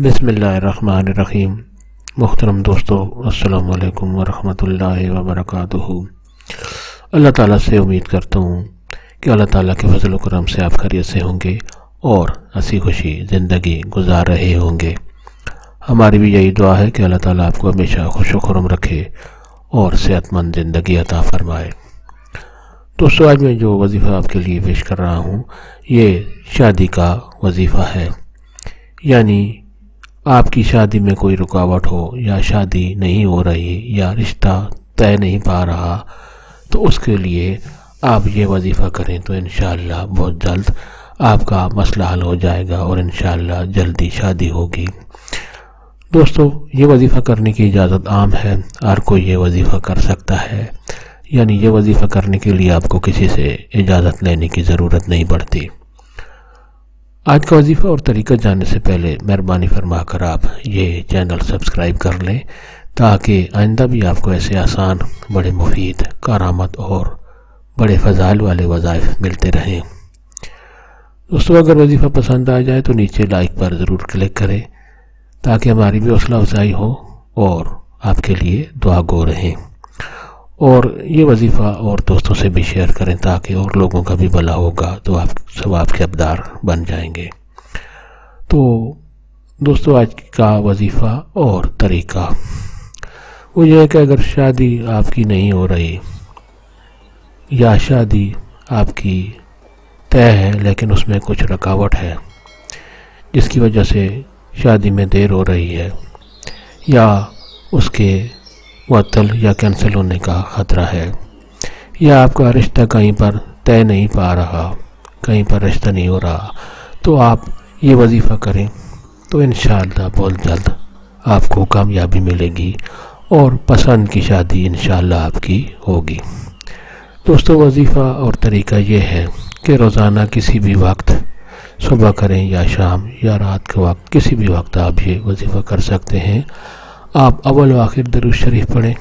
بسم اللہ الرحمن الرحیم۔ محترم دوستو، السلام علیکم ورحمۃ اللہ وبرکاتہ۔ اللہ تعالیٰ سے امید کرتا ہوں کہ اللہ تعالیٰ کے فضل و کرم سے آپ خیریت سے ہوں گے اور ہنسی خوشی زندگی گزار رہے ہوں گے۔ ہماری بھی یہی دعا ہے کہ اللہ تعالیٰ آپ کو ہمیشہ خوش و خرم رکھے اور صحت مند زندگی عطا فرمائے۔ دوستو، آج میں جو وظیفہ آپ کے لیے پیش کر رہا ہوں یہ شادی کا وظیفہ ہے، یعنی آپ کی شادی میں کوئی رکاوٹ ہو یا شادی نہیں ہو رہی یا رشتہ طے نہیں پا رہا تو اس کے لیے آپ یہ وظیفہ کریں تو انشاءاللہ بہت جلد آپ کا مسئلہ حل ہو جائے گا اور انشاءاللہ جلدی شادی ہوگی۔ دوستو، یہ وظیفہ کرنے کی اجازت عام ہے، ہر کوئی یہ وظیفہ کر سکتا ہے، یعنی یہ وظیفہ کرنے کے لیے آپ کو کسی سے اجازت لینے کی ضرورت نہیں پڑتی۔ آج کا وظیفہ اور طریقہ جاننے سے پہلے مہربانی فرما کر آپ یہ چینل سبسکرائب کر لیں تاکہ آئندہ بھی آپ کو ایسے آسان، بڑے مفید، کارآمد اور بڑے فضائل والے وظائف ملتے رہیں۔ دوستو، اگر وظیفہ پسند آ جائے تو نیچے لائک پر ضرور کلک کریں تاکہ ہماری بھی حوصلہ افزائی ہو اور آپ کے لیے دعا گو رہیں، اور یہ وظیفہ اور دوستوں سے بھی شیئر کریں تاکہ اور لوگوں کا بھی بھلا ہوگا تو آپ ثواب کے حقدار بن جائیں گے۔ تو دوستو، آج کا وظیفہ اور طریقہ وہ یہ ہے کہ اگر شادی آپ کی نہیں ہو رہی یا شادی آپ کی طے ہے لیکن اس میں کچھ رکاوٹ ہے جس کی وجہ سے شادی میں دیر ہو رہی ہے یا اس کے معطل یا کینسل ہونے کا خطرہ ہے، یا آپ کا رشتہ کہیں پر طے نہیں پا رہا، کہیں پر رشتہ نہیں ہو رہا، تو آپ یہ وظیفہ کریں تو انشاءاللہ بہت جلد آپ کو کامیابی ملے گی اور پسند کی شادی انشاءاللہ آپ کی ہوگی۔ دوستو، وظیفہ اور طریقہ یہ ہے کہ روزانہ کسی بھی وقت، صبح کریں یا شام یا رات کے وقت، کسی بھی وقت آپ یہ وظیفہ کر سکتے ہیں۔ آپ اول و آخر درود شریف پڑھیں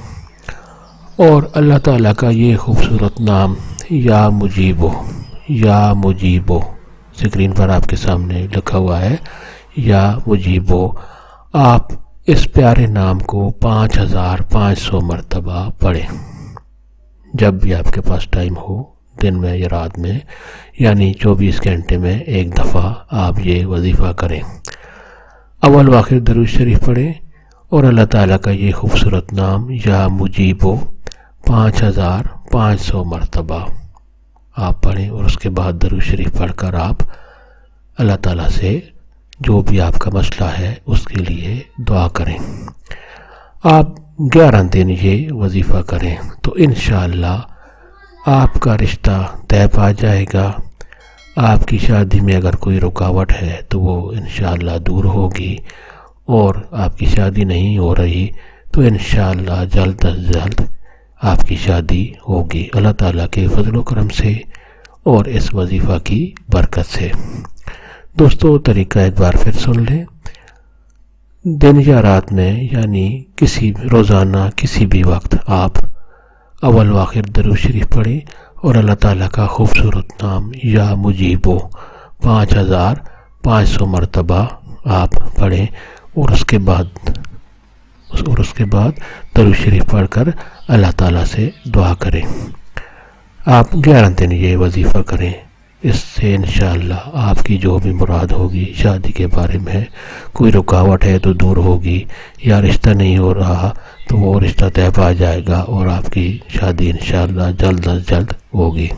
اور اللہ تعالیٰ کا یہ خوبصورت نام یا مجیبو اسکرین پر آپ کے سامنے لکھا ہوا ہے، یا مجیبو، آپ اس پیارے نام کو 5500 مرتبہ پڑھیں جب بھی آپ کے پاس ٹائم ہو، دن میں یا رات میں، یعنی 24 گھنٹے میں ایک دفعہ آپ یہ وظیفہ کریں۔ اول و آخر درود شریف پڑھیں اور اللہ تعالیٰ کا یہ خوبصورت نام یا مجیبو 5500 مرتبہ آپ پڑھیں، اور اس کے بعد درود شریف پڑھ کر آپ اللہ تعالیٰ سے جو بھی آپ کا مسئلہ ہے اس کے لیے دعا کریں۔ آپ 11 دن یہ وظیفہ کریں تو انشاءاللہ آپ کا رشتہ طے پا جائے گا۔ آپ کی شادی میں اگر کوئی رکاوٹ ہے تو وہ انشاءاللہ دور ہوگی، اور آپ کی شادی نہیں ہو رہی تو انشاءاللہ جلد از جلد آپ کی شادی ہوگی اللہ تعالیٰ کے فضل و کرم سے اور اس وظیفہ کی برکت سے۔ دوستو، طریقہ ایک بار پھر سن لیں۔ دن یا رات میں، یعنی روزانہ کسی بھی وقت آپ اول و آخر درود شریف پڑھیں اور اللہ تعالیٰ کا خوبصورت نام یا مجیبو 5500 مرتبہ آپ پڑھیں، اور اس کے بعد درود شریف پڑھ کر اللہ تعالیٰ سے دعا کریں۔ آپ 11 دن یہ وظیفہ کریں، اس سے انشاءاللہ آپ کی جو بھی مراد ہوگی، شادی کے بارے میں کوئی رکاوٹ ہے تو دور ہوگی، یا رشتہ نہیں ہو رہا تو وہ رشتہ طے پا جائے گا اور آپ کی شادی انشاءاللہ جلد از جلد ہوگی۔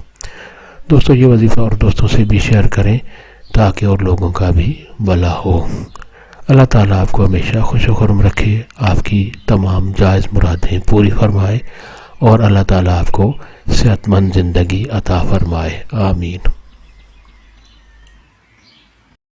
دوستو، یہ وظیفہ اور دوستوں سے بھی شیئر کریں تاکہ اور لوگوں کا بھی بھلا ہو۔ اللہ تعالیٰ آپ کو ہمیشہ خوش و خرم رکھے، آپ کی تمام جائز مرادیں پوری فرمائے، اور اللہ تعالیٰ آپ کو صحت مند زندگی عطا فرمائے۔ آمین۔